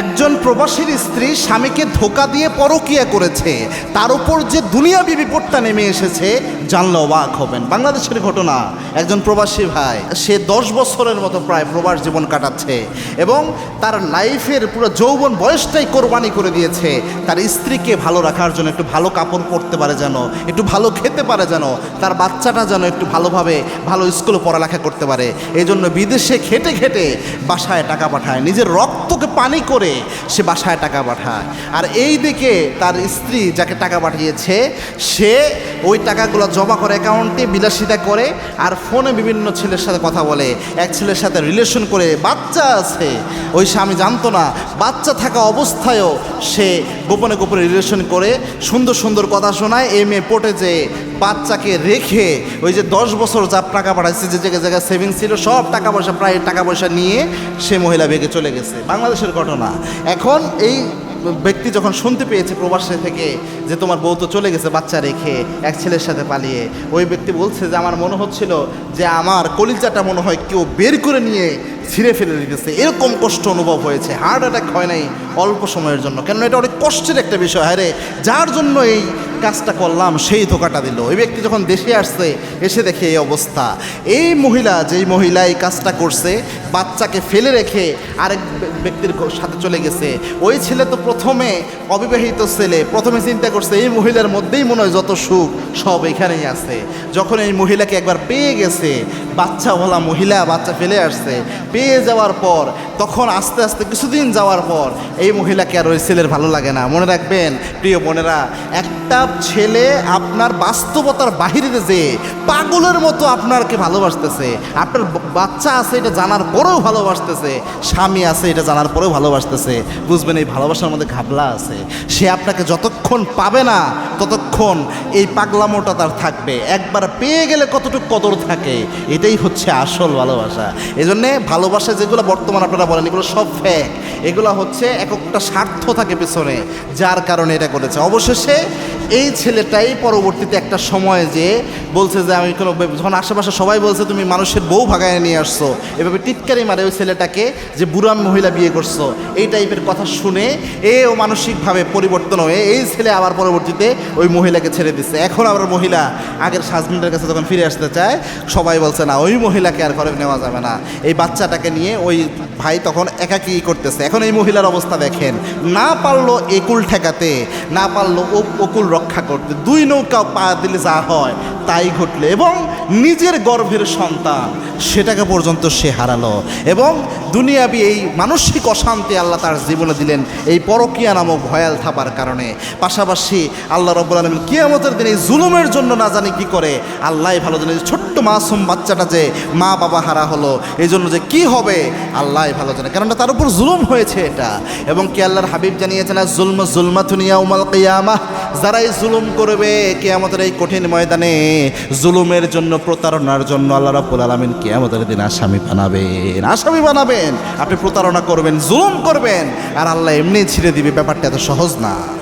একজন প্রবাসীর স্ত্রী স্বামীকে ধোঁকা দিয়ে পরকীয়া করেছে, তার উপর যে দুনিয়াবী বিপদটা নেমে এসেছে জানলে অবাক হবেন। বাংলাদেশের ঘটনা, একজন প্রবাসী ভাই, সে 10 বছরের মতো প্রায় প্রবাস জীবন কাটাচ্ছে এবং তার লাইফের পুরো যৌবন বয়সটাই কোরবানি করে দিয়েছে তার স্ত্রীকে ভালো রাখার জন্য, একটু ভালো কাপড় পরতে পারে যেন, একটু ভালো খেতে পারে যেন, তার বাচ্চাটা যেন একটু ভালোভাবে ভালো স্কুলে পড়ালেখা করতে পারে। এই জন্য বিদেশে খেটে খেটে বাসায় টাকা পাঠায়, নিজের রক্তকে পানি করে সে বাসায় টাকা পাঠায়। আর এই দিকে তার স্ত্রী যাকে টাকা পাঠিয়েছে সে ওই টাকাগুলো জমা করে অ্যাকাউন্টে, বিলাসিতা করে, আর ফোনে বিভিন্ন ছেলের সাথে কথা বলে, এক ছেলের সাথে রিলেশন করে, বাচ্চা আছে। ওই স্বামী জানতো না, বাচ্চা থাকা অবস্থায়ও সে গোপনে গোপনে রিলেশন করে সুন্দর সুন্দর কথা শোনায়। এই মেয়ে পটে যে বাচ্চাকে রেখে ওই যে 10 বছর যা টাকা পাঠাইছে, যে জায়গায় জায়গায় সেভিংস ছিল সব টাকা পয়সা, প্রায় টাকা পয়সা নিয়ে সে মহিলা বেগে চলে গেছে। বাংলাদেশের ঘটনা। এখন এই ব্যক্তি যখন শুনতে পেয়েছে প্রবাসী থেকে যে তোমার বউ তো চলে গেছে বাচ্চা রেখে এক ছেলের সাথে পালিয়ে, ওই ব্যক্তি বলছে যে আমার মনে হচ্ছিল যে আমার কলিজাটা মনে হয় কেউ বের করে নিয়ে ছিঁড়ে ফেলে দিতেছে, এরকম কষ্ট অনুভব হয়েছে। হার্ট অ্যাটাক হয় নাই অল্প সময়ের জন্য, কেন এটা অনেক কষ্টের একটা বিষয়। হ্যাঁ রে, যার জন্য এই কাজটা করলাম সেই ধোকাটা দিল। ওই ব্যক্তি যখন দেশে আসছে, এসে দেখে এই অবস্থা। এই মহিলা, যেই মহিলা এই কাজটা করছে, বাচ্চাকে ফেলে রেখে আরেক ব্যক্তির সাথে চলে গেছে। ওই ছেলে তো প্রথমে অবিবাহিত ছেলে, প্রথমে চিন্তা করছে এই মহিলার মধ্যেই মনে হয় যত সুখ সব এখানেই আছে। যখন এই মহিলাকে একবার পেয়ে গেছে, বাচ্চাওয়ালা মহিলা, বাচ্চা ফেলে আসছে, পেয়ে যাওয়ার পর তখন আস্তে আস্তে কিছুদিন যাওয়ার পর এই মহিলাকে আর ওই ছেলের ভালো লাগে না। মনে রাখবেন প্রিয় বোনেরা, একটা ছেলে আপনার বাস্তবতার বাহিরে যে পাগলের মতো আপনাকে ভালোবাসতেছে, আপনার বাচ্চা আছে এটা জানার পরেও ভালোবাসতেছে, স্বামী আছে এটা জানার পরেও ভালোবাসতেছে, বুঝবেন এই ভালোবাসার মধ্যে ঘাবলা আছে। সে আপনাকে যতক্ষণ পাবে না ততক্ষণ এই পাগলামোটা তার থাকবে। একবার পেয়ে গেলে কতটুকু কদর থাকে, এটাই হচ্ছে আসল ভালোবাসা। এই জন্যে ভালোবাসা যেগুলো বর্তমান আপনারা বলেন এগুলো সব ফেক, এগুলো হচ্ছে এক একটা স্বার্থ থাকে পেছনে, যার কারণে এটা করেছে। অবশেষে এই ছেলেটাই পরবর্তীতে একটা সময় যে বলছে যে আমি কোনো, যখন আশেপাশে সবাই বলছে তুমি মানুষের বউ ভাগায় নিয়ে আসছো, এভাবে টিটকারি মারে ওই ছেলেটাকে যে বুড়া মহিলা বিয়ে করছো, এই টাইপের কথা শুনে ও মানসিকভাবে পরিবর্তন হয়ে এই ছেলে আবার পরবর্তীতে ওই মহিলাকে ছেড়ে দিচ্ছে। এখন আবার মহিলা আগের হাজবেন্ডের কাছে যখন ফিরে আসতে চায়, সবাই বলছে না ওই মহিলাকে আর ঘরে নেওয়া যাবে না। এই বাচ্চাটাকে নিয়ে ওই ভাই তখন একাকী করতেছে। এখন এই মহিলার অবস্থা দেখেন, না পারলো একুল ঠেকাতে, না পারলো অকুল রক্ষা করতে, দুই নৌকা পা দিলে যা হয় তাই ঘটলে, এবং নিজের গর্ভের সন্তান সেটাকে পর্যন্ত সে হারালো। এবং দুনিয়াবি এই মানসিক অশান্তি আল্লাহ তার জীবনে দিলেন এই পরকীয়া নামক ভয়াল থাপার কারণে। পাশাপাশি আল্লাহ রাব্বুল আলামিন কিয়ামতের দিন এই জুলুমের জন্য না জানি কি করে, আল্লাহ ভালো জানে। ছোট্ট মাসুম বাচ্চাটা যে মা বাবা হারা হলো, এই জন্য যে কি হবে আল্লাহ ভালো জানে, কারণ তার উপর জুলুম হয়েছে এটা। এবং কি আল্লাহর হাবিব জানিয়েছেন, জুলম জুলমাতুন ইয়াউমাল কিয়ামাহ, যারাই জুলুম করবে কিয়ামতের এই কঠিন ময়দানে, জুলুমের জন্য, প্রতারণার জন্য আল্লাহ রাব্বুল আলামিন কিয়ামতের দিন আসামি বানাবেন, আসামি বানাবেন। আপনি প্রতারণা করবেন, জুলুম করবেন, আর আল্লাহ এমনি ছেড়ে দিবে। ব্যাপারটা এত সহজ না।